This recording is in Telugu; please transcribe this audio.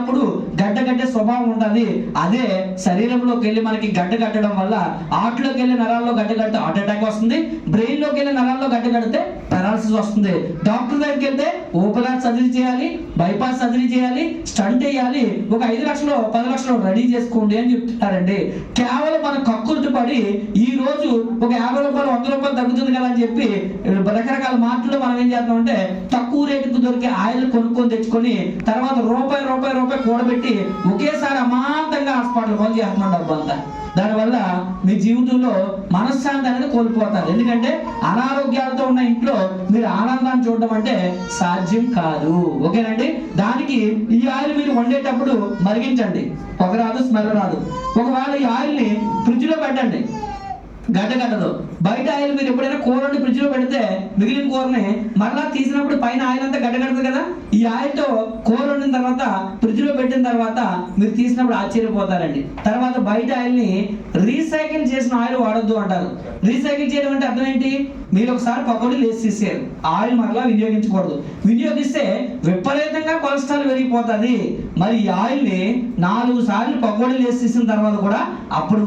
ఉన్నప్పుడు గడ్డ కట్టే స్వభావం ఉంటుంది. అదే శరీరంలోకి వెళ్ళి మనకి గడ్డ కట్టడం వల్ల ఆర్ట్లోకి వెళ్ళి నరాల్లో గడ్డ కడితే హార్ట్ అటాక్ వస్తుంది, బ్రెయిన్ లోకి వెళ్ళి నరాల్లో గడ్డ కడితే పారాలసిస్ వస్తుంది. డాక్టర్ దగ్గరికి వెళ్తే ఓపెన్ హార్ట్ సర్జరీ చేయాలి, బైపాస్ సర్జరీ చేయాలి, స్టంట్ వేయాలి, ఒక 5 లక్షలు 10 లక్షలు రెడీ చేసుకోండి అని చెప్తున్నారండి. కేవలం మన కక్కుర్తి పడి ఈ రోజు ఒక 50 రూపాయలు 100 రూపాయలు తగ్గుతుంది కదా అని చెప్పి రకరకాల మార్కెట్లో మనం ఏం చేస్తామంటే తక్కువ రేటుకు దొరికే ఆయిల్ కొనుక్కొని తెచ్చుకొని తర్వాత రూపాయి కూడబెట్టి ఒకేసారి అమాంతంగా హాస్పిటల్ కొని చేస్తున్నాం డబ్బు అంతా. దానివల్ల మీ జీవితంలో మనశ్శాంతి అనేది కోల్పోతారు. ఎందుకంటే అనారోగ్యాలతో ఉన్న ఇంట్లో మీరు ఆనందాన్ని చూడడం అంటే సాధ్యం కాదు. ఓకేనండి. దానికి ఈ ఆయిల్ మీరు వండేటప్పుడు మరిగించండి, పొగ రాదు, స్మెల్ రాదు. ఒకవేళ ఈ ఆయిల్ని ఫ్రిడ్జ్ లో పెట్టండి, గడ్డగడ్డదు. బయట ఆయిల్ మీరు ఎప్పుడైనా కూర వండి ఫ్రిడ్జ్ లో పెడితే మిగిలిన కూరని మరలా తీసినప్పుడు పైన ఆయిల్ అంతా గడ్డగడుతుంది కదా. ఈ ఆయిల్తో కూర వండిన తర్వాత ఫ్రిడ్జ్ లో పెట్టిన తర్వాత మీరు తీసినప్పుడు ఆశ్చర్యపోతారండి. తర్వాత బయట ఆయిల్ని రీసైకిల్ చేసిన ఆయిల్ వాడొద్దు అంటారు. రీసైకిల్ చేయడం అంటే అర్థం ఏంటి? మీరు ఒకసారి పకోడీలు వేసి తీసేయారు, ఆయిల్ మరలా వినియోగించకూడదు. వినియోగిస్తే విపరీతంగా కొలెస్ట్రాల్ పెరిగిపోతుంది. మరి ఈ ఆయిల్ని 4 సార్లు పకోడీలు వేసి తీసిన తర్వాత కూడా అప్పుడు